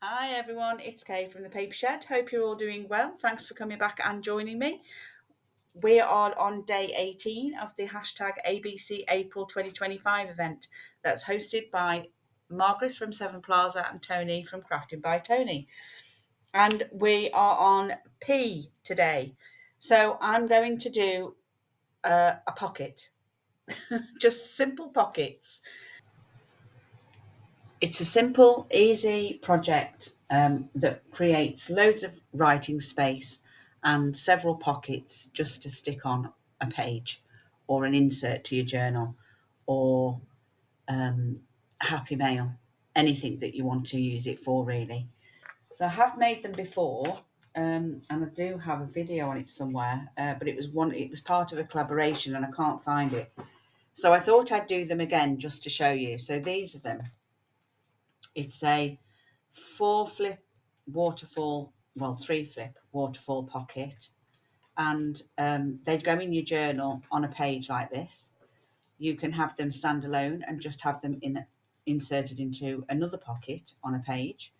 Hi everyone, it's Kay from the Paper Shed. Hope you're all doing well. Thanks for coming back and joining me. We are on day 18 of the hashtag ABC April 2025 event that's hosted by Margerth from Seven Plaza and Toni from Crafting by Toni. And we are on P today. So I'm going to do a pocket, just simple pockets. It's a simple, easy project that creates loads of writing space and several pockets just to stick on a page or an insert to your journal or happy mail, anything that you want to use it for, really. So I have made them before, and I do have a video on it somewhere, but it was part of a collaboration and I can't find it. So I thought I'd do them again just to show you. So these are them. It's a 4 flip waterfall, well, 3 flip waterfall pocket, and they go in your journal on a page like this. You can have them stand alone and just have them inserted into another pocket on a page,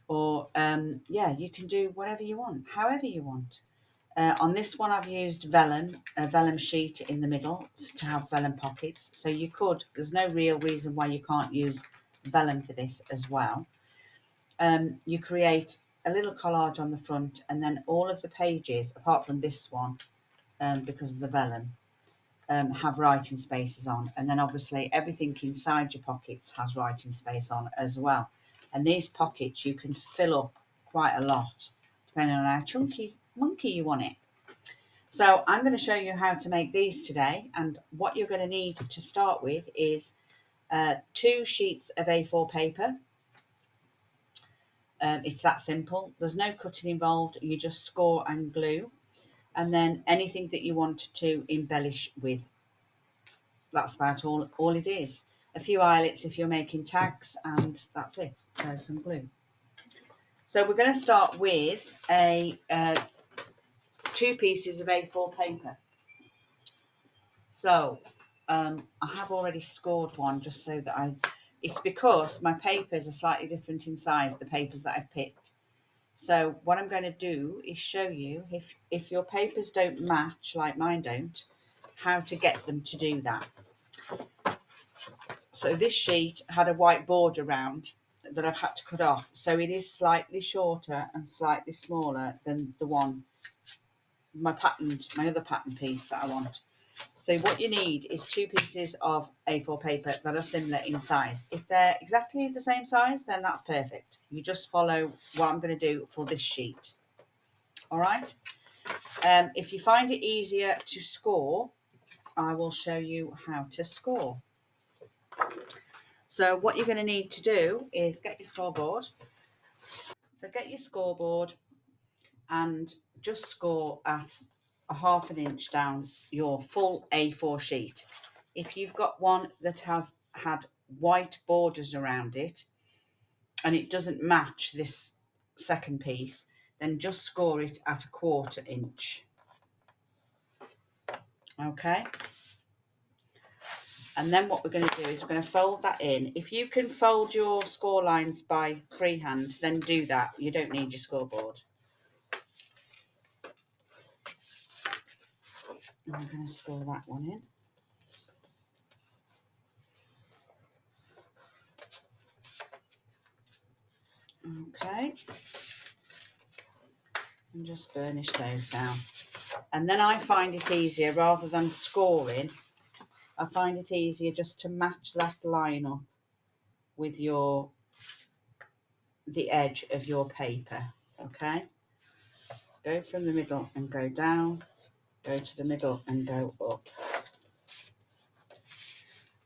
or yeah, you can do whatever you want, however you want. On this one, I've used vellum, a vellum sheet in the middle to have vellum pockets. So you could, there's no real reason why you can't use vellum for this as well. You create a little collage on the front, and then all of the pages, apart from this one, because of the vellum, have writing spaces on. And then obviously everything inside your pockets has writing space on as well. And these pockets you can fill up quite a lot, depending on how chunky monkey you want it. So I'm going to show you how to make these today. And what you're going to need to start with is 2 sheets of A4 paper. It's that simple. There's no cutting involved. You just score and glue, and then anything that you want to embellish with. That's about all it is. A few eyelets if you're making tags, and that's it. So some glue. So we're going to start with a 2 pieces of A4 paper. So I have already scored one just so that it's because my papers are slightly different in size, the papers that I've picked. So what I'm going to do is show you, if your papers don't match like mine don't, how to get them to do that. So this sheet had a white border around that I've had to cut off. So it is slightly shorter and slightly smaller than the one, my other pattern piece that I want. So what you need is 2 pieces of A4 paper that are similar in size. If they're exactly the same size, then that's perfect. You just follow what I'm going to do for this sheet. All right. If you find it easier to score, I will show you how to score. So what you're going to need to do is get your scoreboard. So get your scoreboard and just score at a 1/2 inch down your full A4 sheet. If you've got one that has had white borders around it and it doesn't match this second piece, then just score it at a 1/4 inch. Okay. And then what we're going to do is we're going to fold that in. If you can fold your score lines by freehand, then do that. You don't need your scoreboard. And I'm going to score that one in. Okay. And just burnish those down. And then I find it easier, rather than scoring, I find it easier just to match that line up with the edge of your paper. Okay. Go from the middle and go down. Go to the middle and go up.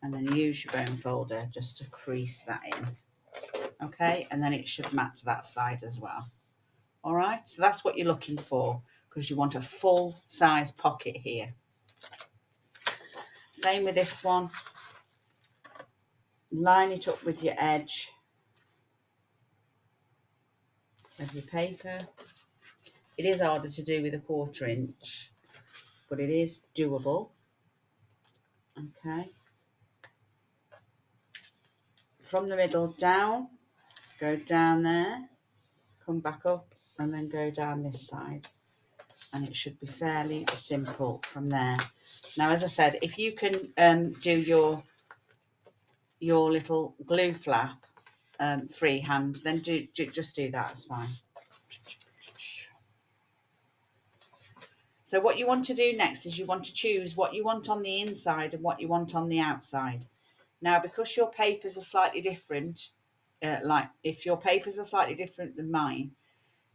And then use your bone folder just to crease that in. Okay, and then it should match that side as well. All right, so that's what you're looking for, because you want a full size pocket here. Same with this one. Line it up with your edge of your paper. It is harder to do with a 1/4 inch, but it is doable. Okay. From the middle down, go down there, come back up, and then go down this side. And it should be fairly simple from there. Now, as I said, if you can do your little glue flap freehand, then just do that, it's fine. So what you want to do next is you want to choose what you want on the inside and what you want on the outside. Now, because your papers are slightly different, like if your papers are slightly different than mine,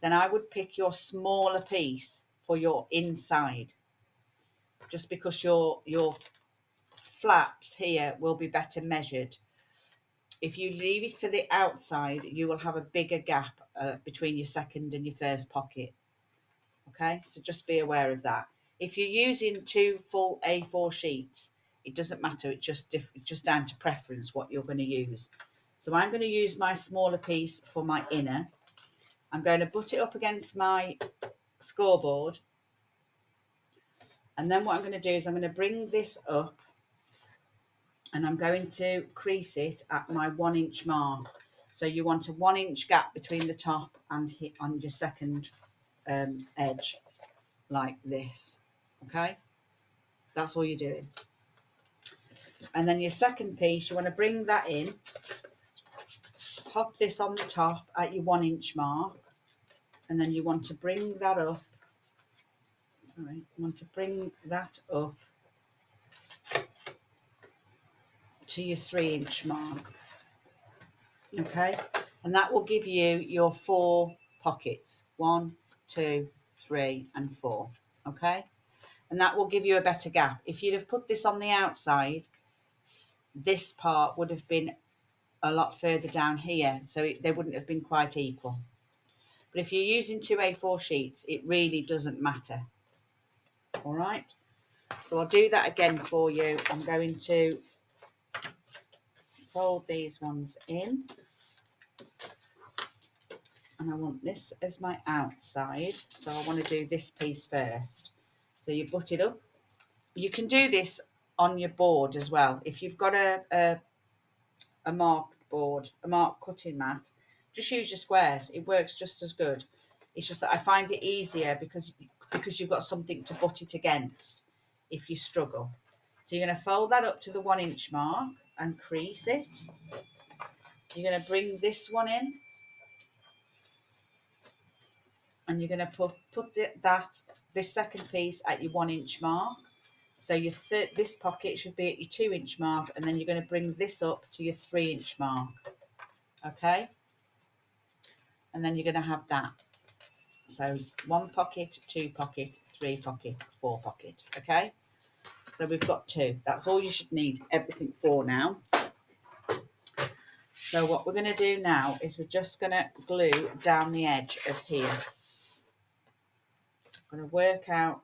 then I would pick your smaller piece for your inside, just because your flaps here will be better measured. If you leave it for the outside, you will have a bigger gap between your second and your first pocket. Okay, so just be aware of that. If you're using 2 full A4 sheets, it doesn't matter. It's just down to preference what you're going to use. So I'm going to use my smaller piece for my inner. I'm going to butt it up against my scoreboard. And then what I'm going to do is I'm going to bring this up and I'm going to crease it at my 1 inch mark. So you want a 1 inch gap between the top and on your second edge, like this. Okay, that's all you're doing. And then your second piece, you want to bring that in, pop this on the top at your 1 inch mark, and then you want to bring that up. Sorry, you want to bring that up to your 3 inch mark. Okay, and that will give you your 4 pockets: 1, 2, 3, and 4. Okay, and that will give you a better gap. If you'd have put this on the outside, this part would have been a lot further down here, so they wouldn't have been quite equal. But if you're using 2 A4 sheets, it really doesn't matter. All right, so I'll do that again for you. I'm going to fold these ones in, and I want this as my outside, so I want to do this piece first. So you butt it up. You can do this on your board as well. If you've got a marked board, a marked cutting mat, just use your squares. It works just as good. It's just that I find it easier because you've got something to butt it against if you struggle. So you're going to fold that up to the 1 inch mark and crease it. You're going to bring this one in, and you're going to put this second piece at your 1 inch mark. So your this pocket should be at your 2 inch mark, and then you're going to bring this up to your 3 inch mark. Okay, and then you're going to have that. So 1 pocket, 2 pocket, 3 pocket, 4 pocket. Okay, so we've got 2. That's all you should need everything for now. So what we're going to do now is we're just going to glue down the edge of here. I'm going to work out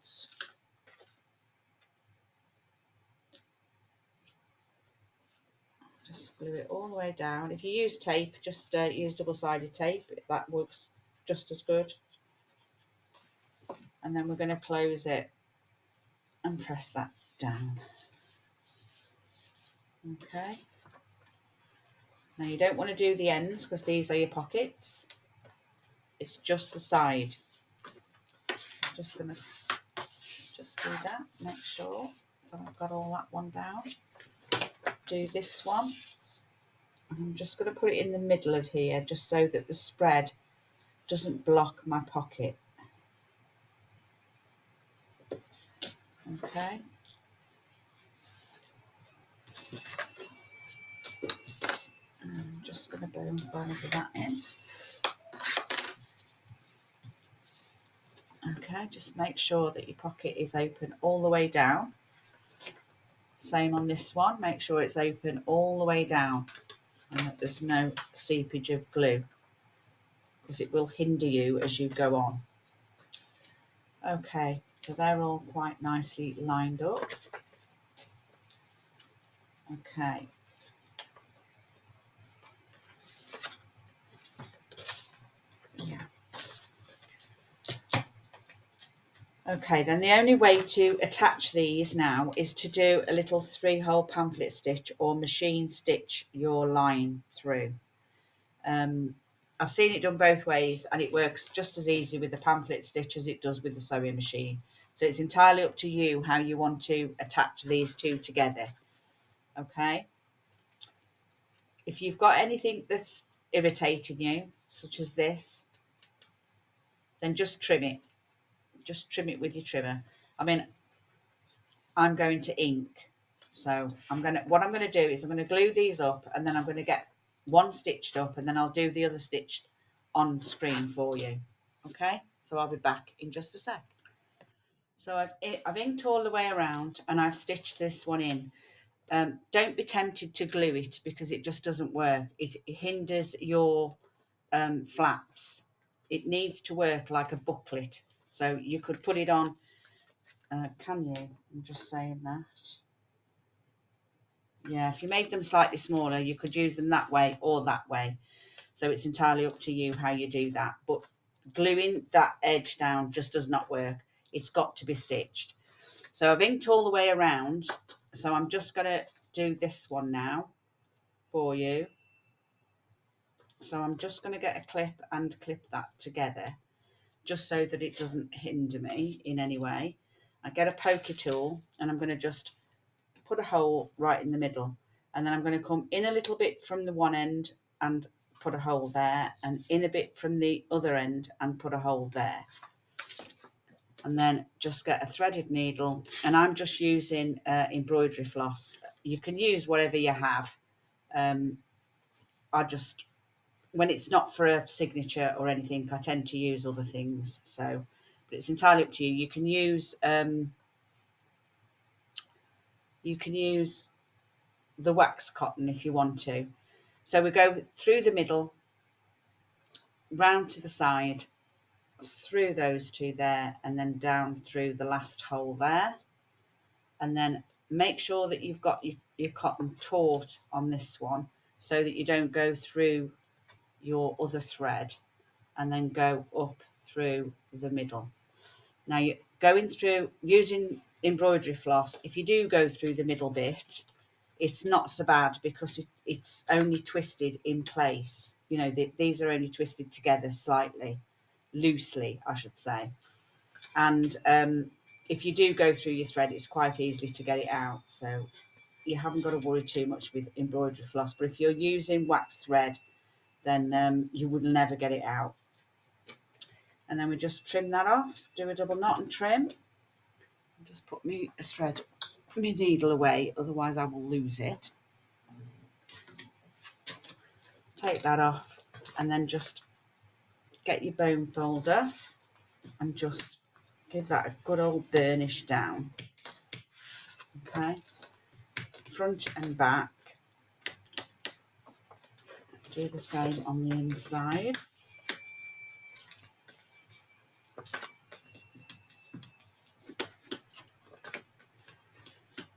just glue it all the way down. If you use tape, just use double-sided tape. That works just as good. And then we're going to close it and press that down. Okay. Now you don't want to do the ends because these are your pockets. It's just the side. Just going to just do that. Make sure that I've got all that one down. Do this one. And I'm just going to put it in the middle of here just so that the spread doesn't block my pocket. Okay. And I'm just going to bone that in. Okay, just make sure that your pocket is open all the way down. Same on this one, make sure it's open all the way down and that there's no seepage of glue, because it will hinder you as you go on. Okay, so they're all quite nicely lined up. Okay. Yeah. Okay, then the only way to attach these now is to do a little 3-hole pamphlet stitch or machine stitch your line through. I've seen it done both ways, and it works just as easy with the pamphlet stitch as it does with the sewing machine. So it's entirely up to you how you want to attach these two together. Okay. If you've got anything that's irritating you, such as this, then just trim it. Just trim it with your trimmer. I mean, I'm going to ink. So what I'm gonna do is I'm gonna glue these up, and then I'm gonna get one stitched up, and then I'll do the other stitched on screen for you. Okay, so I'll be back in just a sec. So I've inked all the way around, and I've stitched this one in. Don't be tempted to glue it, because it just doesn't work. It hinders your flaps. It needs to work like a booklet. So you could put it on, can you? I'm just saying that. Yeah, if you made them slightly smaller, you could use them that way or that way. So it's entirely up to you how you do that. But gluing that edge down just does not work. It's got to be stitched. So I've inked all the way around. So I'm just going to do this one now for you. So I'm just going to get a clip and clip that together, just so that it doesn't hinder me in any way. I get a poker tool, and I'm going to just put a hole right in the middle, and then I'm going to come in a little bit from the one end and put a hole there, and in a bit from the other end and put a hole there, and then just get a threaded needle, and I'm just using embroidery floss. You can use whatever you have. I just, when it's not for a signature or anything, I tend to use other things. So, but it's entirely up to you. You can use the wax cotton if you want to. So we go through the middle, round to the side, through those two there, and then down through the last hole there. And then make sure that you've got your cotton taut on this one, so that you don't go through your other thread and then go up through the middle. Now you're going through using embroidery floss. If you do go through the middle bit, it's not so bad, because it's only twisted in place. You know, these are only twisted together slightly, loosely, I should say. And if you do go through your thread, it's quite easily to get it out. So you haven't got to worry too much with embroidery floss. But if you're using wax thread, then you would never get it out. And then we just trim that off, do a double knot and trim. Just put my thread, my needle away, otherwise I will lose it. Take that off, and then just get your bone folder and just give that a good old burnish down. Okay, front and back. Do the same on the inside.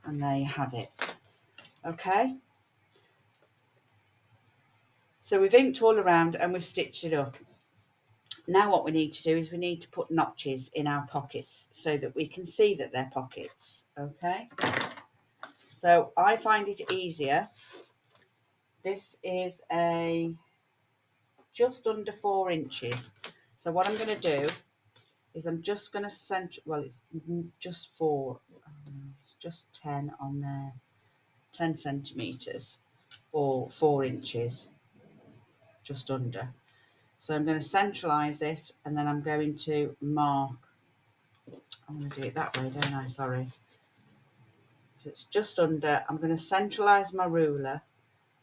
And there you have it. Okay, so we've inked all around and we've stitched it up. Now what we need to do is we need to put notches in our pockets so that we can see that they're pockets. Okay, so I find it easier. This is a just under 4 inches. So what I'm going to do is I'm just going to center, well, it's just 4, it's just 10 on there, 10 centimeters or 4 inches, just under. So I'm going to centralize it, and then I'm going to mark. I'm going to do it that way, don't I? Sorry. So it's just under. I'm going to centralize my ruler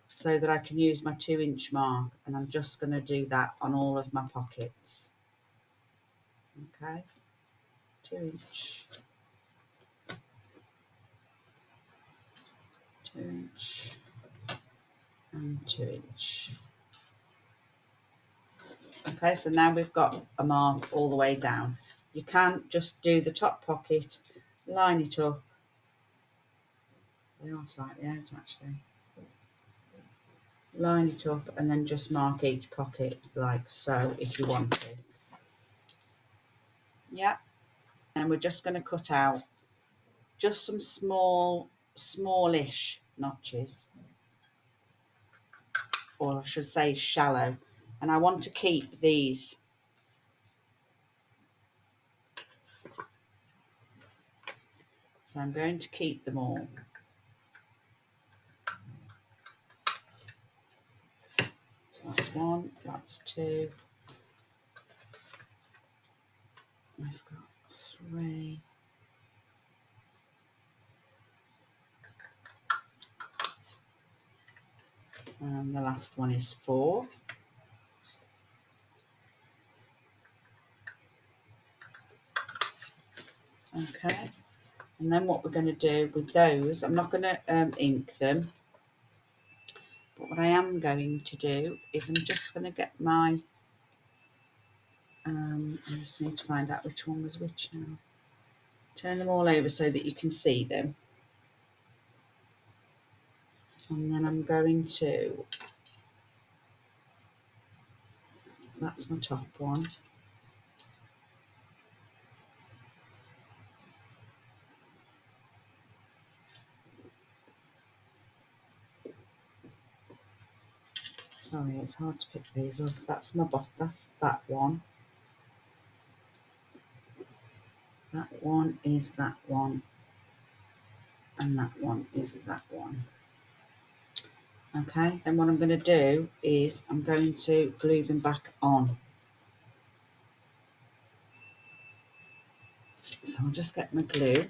so that I can use my 2-inch mark, and I'm just going to do that on all of my pockets. Okay, 2-inch, 2-inch, and 2-inch. Okay, so now we've got a mark all the way down. You can just do the top pocket, line it up. They are slightly out actually. Line it up and then just mark each pocket like so if you want to. Yeah, and we're just going to cut out just some smallish notches, or I should say shallow. And I want to keep these. So I'm going to keep them all. So that's 1, that's 2. I've got 3. And the last one is 4. Okay. And then what we're going to do with those, I'm not going to ink them. But what I am going to do is I'm just going to get my, I just need to find out which one was which now. Turn them all over so that you can see them. And then I'm going to, that's my top one. Sorry, it's hard to pick these up. That's my bottom, that's that one. That one is that one. And that one is that one. Okay, then what I'm going to do is I'm going to glue them back on. So I'll just get my glue.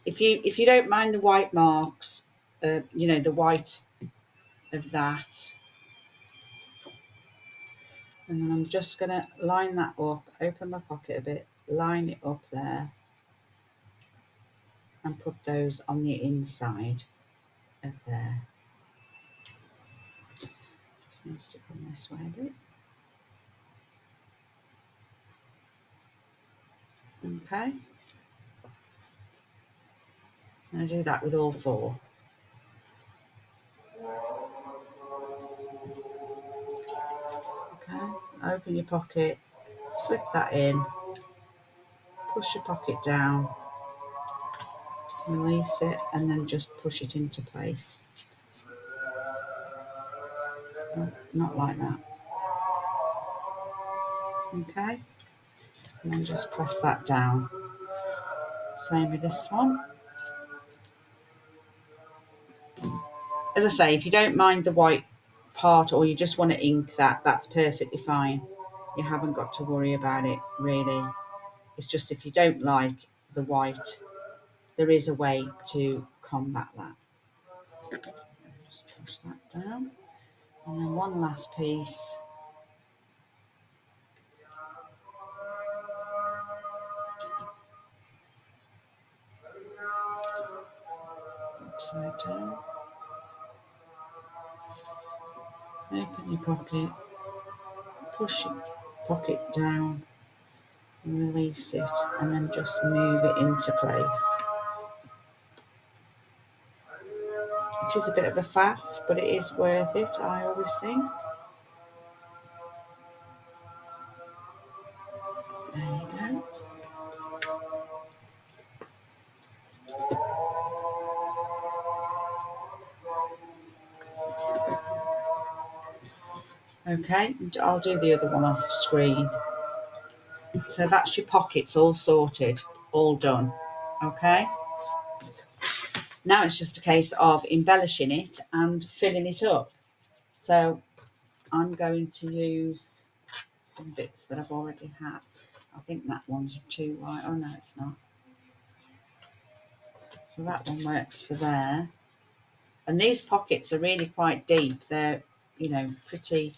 If you don't mind the white marks, you know, the white of that, and then I'm just going to line that up, open my pocket a bit, line it up there, and put those on the inside of there. Just needs to come this way a bit. Okay. And I do that with all 4. Okay. Open your pocket, slip that in, push your pocket down, release it, and then just push it into place. No, not like that. Okay. And then just press that down. Same with this one. As I say, if you don't mind the white part or you just want to ink that, that's perfectly fine. You haven't got to worry about it, really. It's just if you don't like the white, there is a way to combat that. Just push that down. And then one last piece. Upside down. Open your pocket. Push your pocket down. Release it. And then just move it into place. It is a bit of a faff, but it is worth it, I always think. There you go. Okay, I'll do the other one off screen. So that's your pockets all sorted, all done. Okay. Now it's just a case of embellishing it and filling it up. So I'm going to use some bits that I've already had. I think that one's too white. Oh no, it's not. So that one works for there. And these pockets are really quite deep. They're, you know, pretty.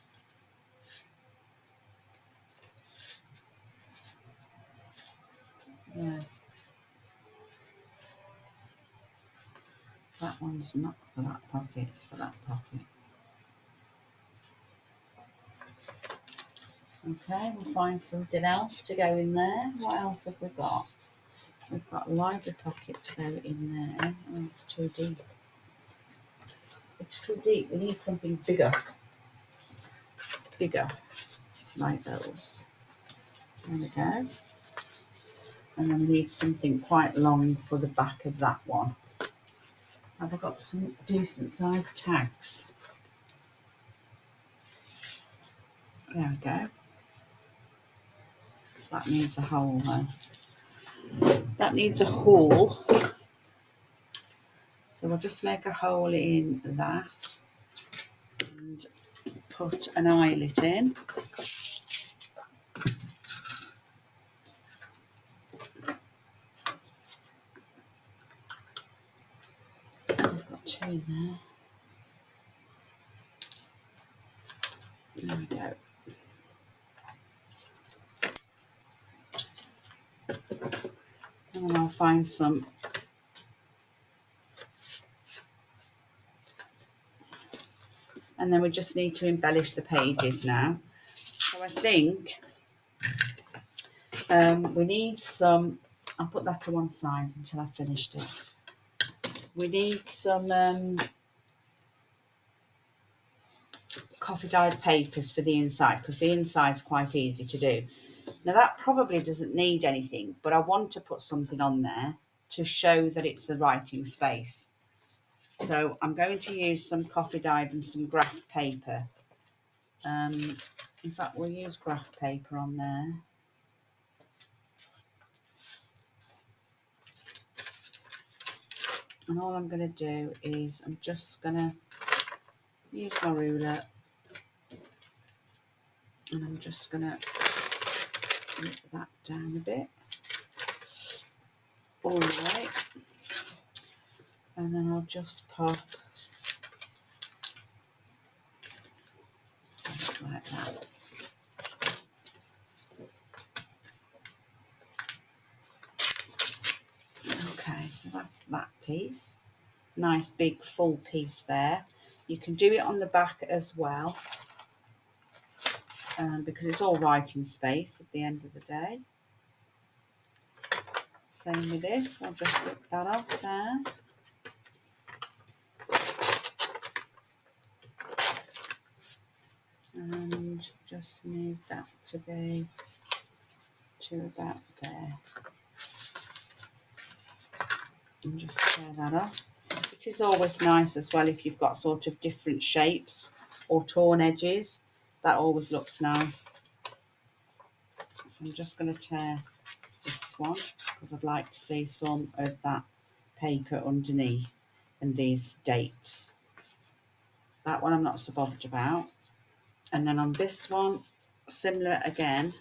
Yeah. That one's not for that pocket, it's for that pocket. Okay, we'll find something else to go in there. What else have we got? We've got a library pocket to go in there. Oh, it's too deep. It's too deep. We need something bigger. Bigger, like those. There we go. And then we need something quite long for the back of that one. Have I got some decent sized tags? There we go. That needs a hole though. That needs a hole. So we'll just make a hole in that and put an eyelet in. I've got two in there. There we go. And then I'll find some and then we just need to embellish the pages now. So I think we need some, I'll put that to one side until I've finished it. We need some coffee dyed papers for the inside because the inside's quite easy to do. Now that probably doesn't need anything, but I want to put something on there to show that it's a writing space. So I'm going to use some coffee dyed and some graph paper. In fact, we'll use graph paper on there. And all I'm going to do is I'm just going to use my ruler and I'm just going to rip that down a bit all the way, and then I'll just pop like that. Okay, so that's that piece. Nice big full piece there. You can do it on the back as well, because it's all writing space at the end of the day. Same with this, I'll just rip that off there. And just need that to be to about there. And just tear that off. It is always nice as well if you've got sort of different shapes or torn edges. That always looks nice. So I'm just going to tear this one because I'd like to see some of that paper underneath and these dates. That one I'm not so bothered about. And then on this one, similar again,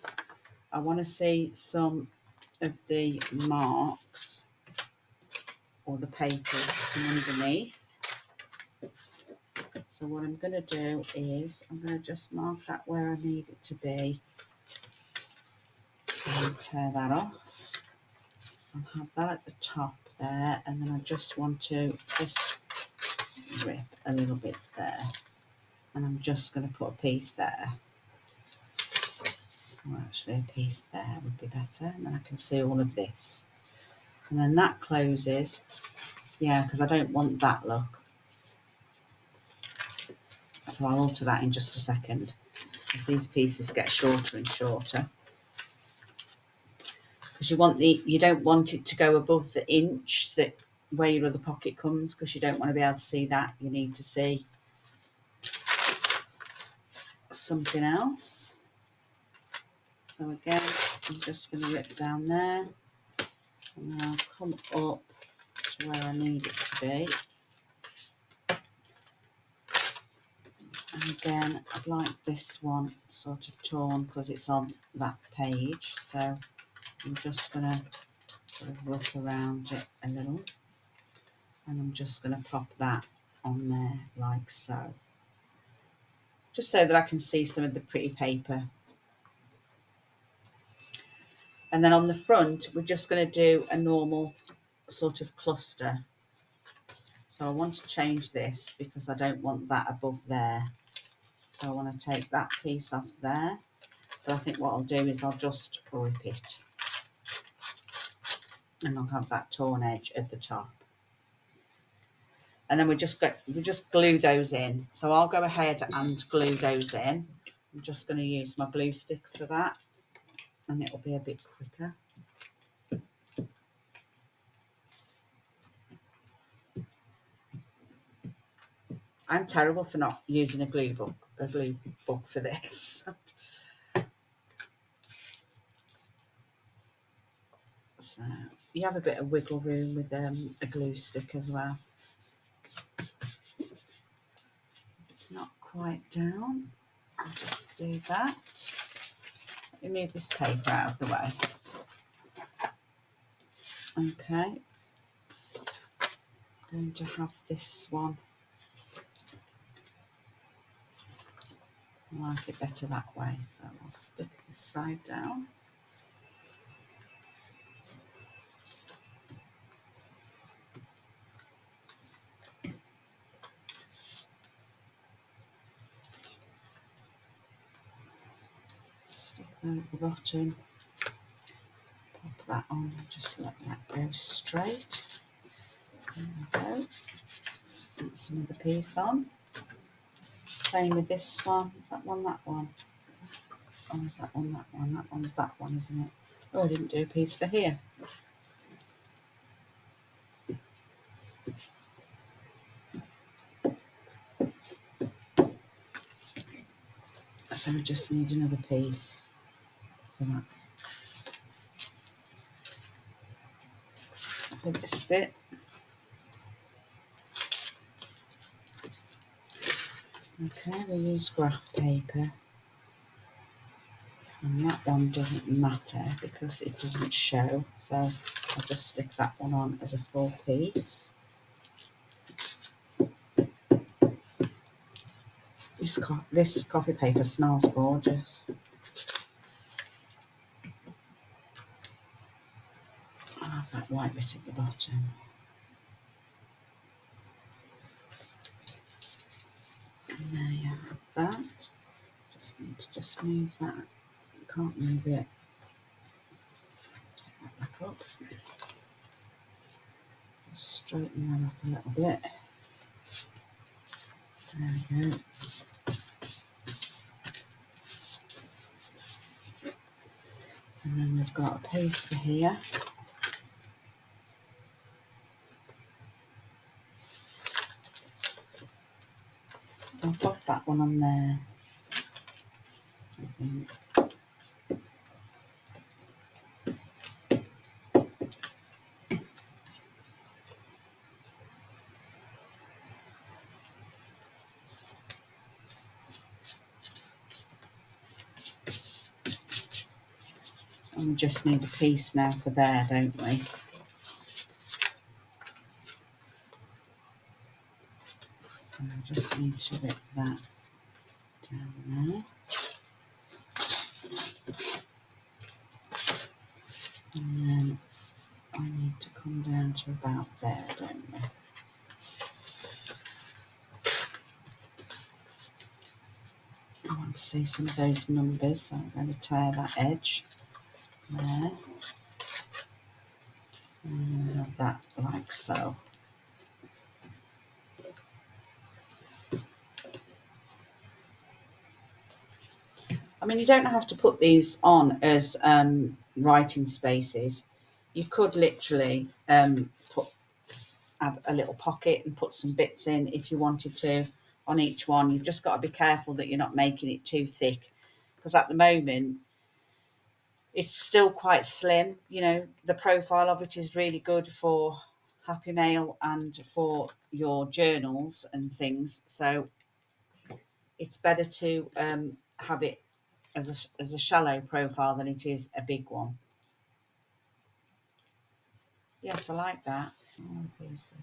I want to see some of the marks or the papers from underneath. So what I'm going to do is I'm going to just mark that where I need it to be and tear that off. I'll have that at the top there, and then I just want to just rip a little bit there, and I'm just going to put a piece there. Or actually a piece there would be better, and then I can see all of this. And then that closes, yeah, because I don't want that look. So I'll alter that in just a second, as these pieces get shorter and shorter. Because you don't want it to go above the inch that where your other pocket comes, because you don't want to be able to see that. You need to see something else. So again, I'm just going to rip down there, and then I'll come up to where I need it to be. And again, I'd like this one sort of torn because it's on that page. So I'm just going to sort of rough around it a little. And I'm just going to pop that on there like so. Just so that I can see some of the pretty paper. And then on the front, we're just going to do a normal sort of cluster. So I want to change this because I don't want that above there. So I want to take that piece off there. But I think what I'll do is I'll just rip it. And I'll have that torn edge at the top. And then we just glue those in. So I'll go ahead and glue those in. I'm just going to use my glue stick for that, and it'll be a bit quicker. I'm terrible for not using a glue book for this. you have a bit of wiggle room with a glue stick as well. It's not quite down. I'll just do that. Let me move this paper out of the way. Okay. I'm going to have this one. I like it better that way, so I'll stick this side down. Stick that at the bottom. Pop that on and just let that go straight. There we go. That's another piece on. Same with this one. Is that one, that one? Oh, is that one, that one? That one's that one, isn't it? Oh, I didn't do a piece for here. So we just need another piece for that. For this bit. Okay, we use graph paper. And that one doesn't matter because it doesn't show. So I'll just stick that one on as a full piece. This coffee paper smells gorgeous. I'll have that white bit at the bottom. And there you have that. Just need to just move that. Can't move it. Take that back up. Just straighten that up a little bit. There we go. And then we've got a piece for here. I'll pop that one on there, I think. And we just need a piece now for there, don't we? So I just need to rip that down there. And then I need to come down to about there, don't we? I want to see some of those numbers, so I'm going to tear that edge there. And have that like so. I mean, you don't have to put these on as writing spaces. You could literally add a little pocket and put some bits in if you wanted to on each one. You've just got to be careful that you're not making it too thick, because at the moment it's still quite slim. You know, the profile of it is really good for Happy Mail and for your journals and things. So it's better to have it as a shallow profile than it is a big one. Yes, I like that. Oh, pieces.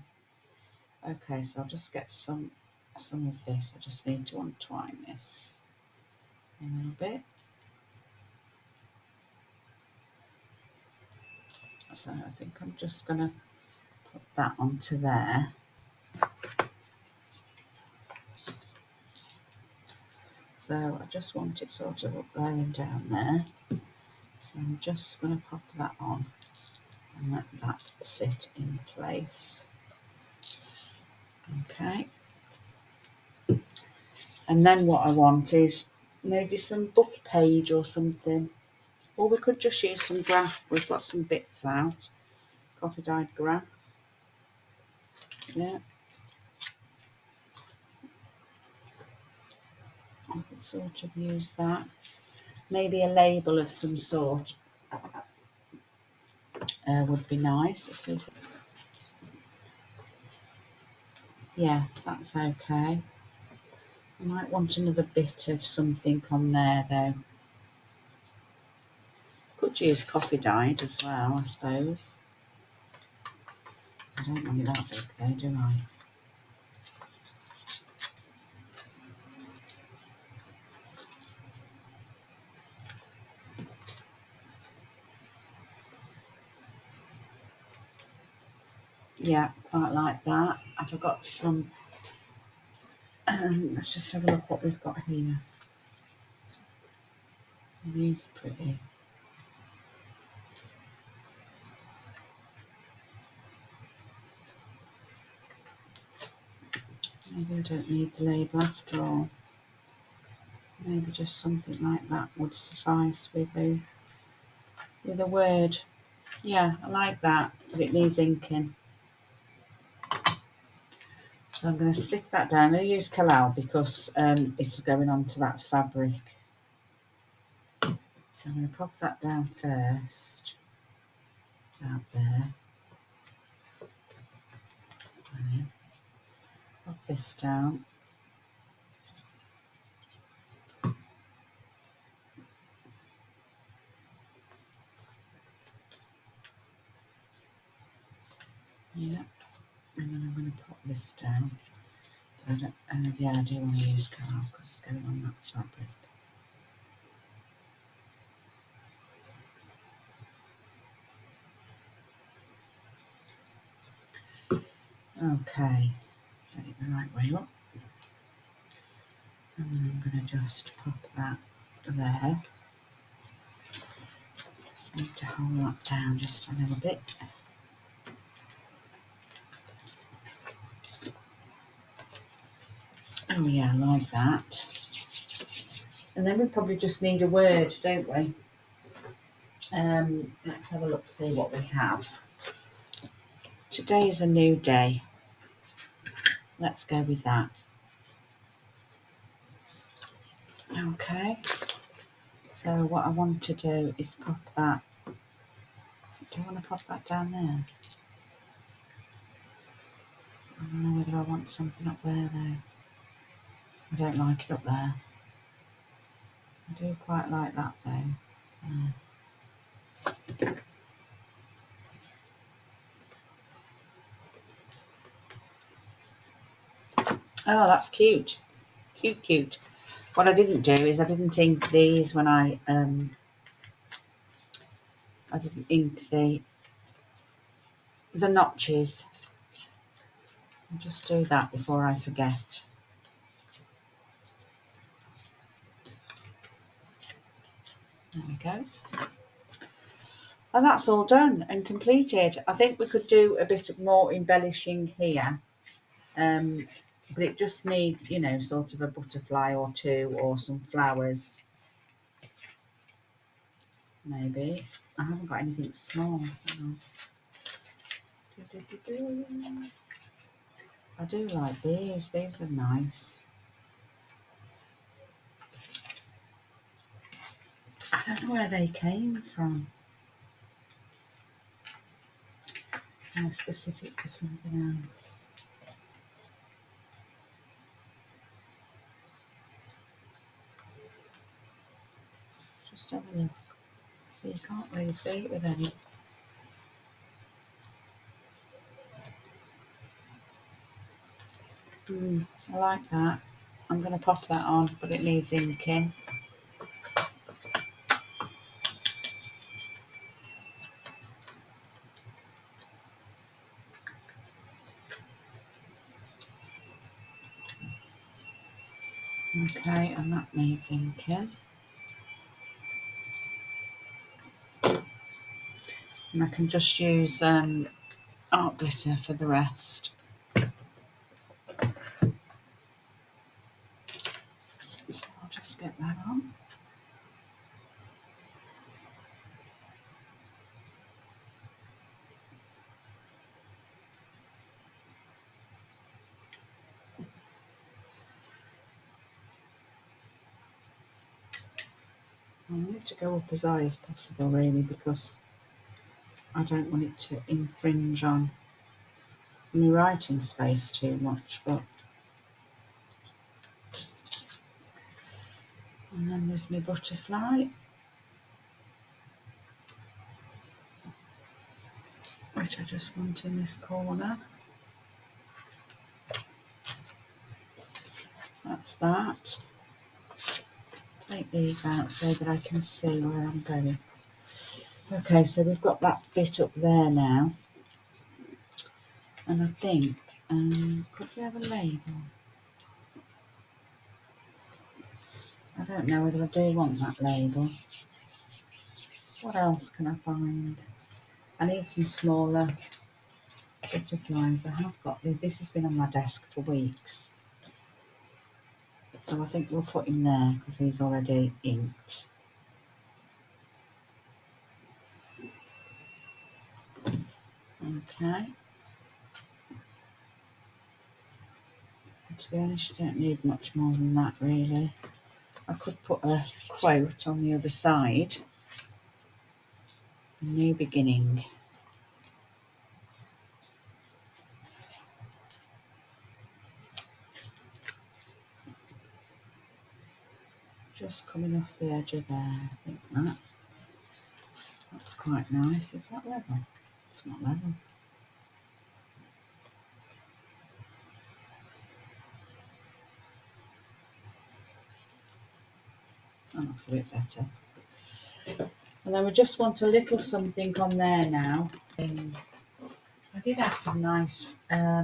Okay, so I'll just get some of this. I just need to untwine this a little bit. So I think I'm just going to put that onto there. So I just want it sort of up there and down there. So I'm just going to pop that on and let that sit in place. Okay. And then what I want is maybe some book page or something. Or we could just use some graph. We've got some bits out. Coffee dyed graph. Yeah. I could sort of use that. Maybe a label of some sort. would be nice. Let's see if, yeah, that's okay. I might want another bit of something on there though. Could use coffee dyed as well, I suppose. I don't want it that big though, do I? Yeah, quite like that. Have I got some? Let's just have a look what we've got here. These are pretty. Maybe I don't need the label after all. Maybe just something like that would suffice with a word. Yeah, I like that, but it needs inking. So I'm going to stick that down. I'm going to use Collab because it's going onto that fabric. So I'm going to pop that down first. Out there. And then pop this down. Yeah. And then I'm going to pop this down. Yeah, I do want to use Collab because it's going on that fabric. Okay, get it the right way up. And then I'm going to just pop that there. Just need to hold that down just a little bit. Oh yeah, I like that. And then we probably just need a word, don't we? Let's have a look, see what we have. Today is a new day. Let's go with that. Okay. So what I want to do is pop that. Do I want to pop that down there? I don't know whether I want something up there though. I don't like it up there. I do quite like that though. Oh, that's cute. Cute, cute. What I didn't do is I didn't ink these when I didn't ink the notches. I'll just do that before I forget. There we go. And that's all done and completed. I think we could do a bit more embellishing here. But it just needs, you know, sort of a butterfly or two or some flowers. Maybe. I haven't got anything small. I do like these. These are nice. I don't know where they came from. They're specific for something else. Just have a look. So you can't really see it with any. I like that. I'm going to pop that on, but it needs inking. Okay, and that needs inking. And I can just use art glitter for the rest. So I'll just get that on. I need to go up as high as possible really because I don't want it to infringe on my writing space too much, but. And then there's my butterfly, which I just want in this corner. That's that. Take these out so that I can see where I'm going. Okay, so we've got that bit up there now. And I think, could we have a label? I don't know whether I do want that label. What else can I find? I need some smaller butterflies. I have got this has been on my desk for weeks. So I think we'll put him there because he's already inked. Okay. To be honest, you don't need much more than that really. I could put a quote on the other side. A new beginning. Just coming off the edge of there, I think that's quite nice. Is that level? It's not level. That looks a bit better. And then we just want a little something on there now. I did have some nice, yeah,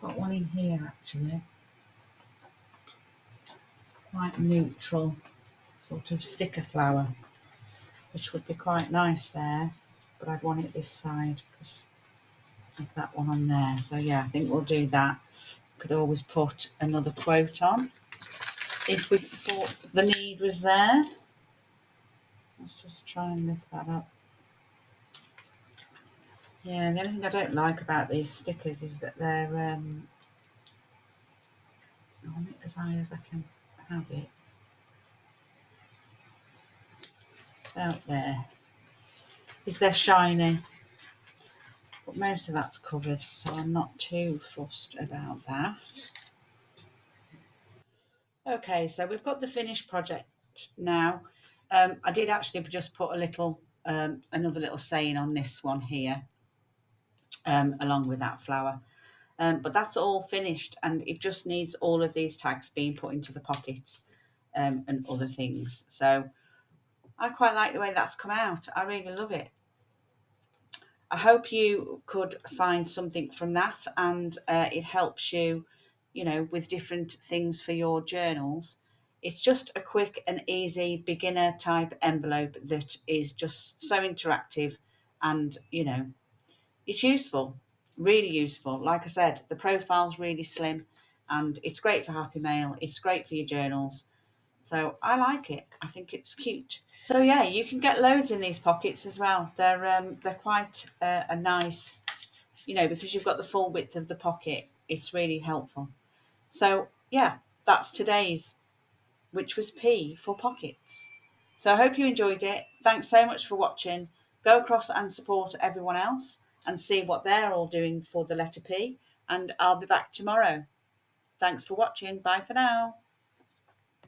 got one in here actually. Quite neutral sort of sticker flower, which would be quite nice there. But I'd want it this side because of that one on there. So yeah, I think we'll do that. Could always put another quote on if we thought the need was there. Let's just try and lift that up. Yeah, the only thing I don't like about these stickers is that they're, I want it as high as I can have it. Out there. Is they're shiny. But most of that's covered, so I'm not too fussed about that. Okay, so we've got the finished project now. I did actually just put a little, another little saying on this one here, along with that flower. But that's all finished, and it just needs all of these tags being put into the pockets and other things. So I quite like the way that's come out. I really love it. I hope you could find something from that, and it helps you, with different things for your journals. It's just a quick and easy beginner type envelope that is just so interactive, and it's useful, really useful. Like I said, the profile's really slim, and it's great for Happy Mail. It's great for your journals. So I like it. I think it's cute. So yeah, you can get loads in these pockets as well. They're quite a nice, because you've got the full width of the pocket. It's really helpful. So yeah, that's today's, which was P for pockets. So I hope you enjoyed it. Thanks so much for watching. Go across and support everyone else and see what they're all doing for the letter P. And I'll be back tomorrow. Thanks for watching. Bye for now.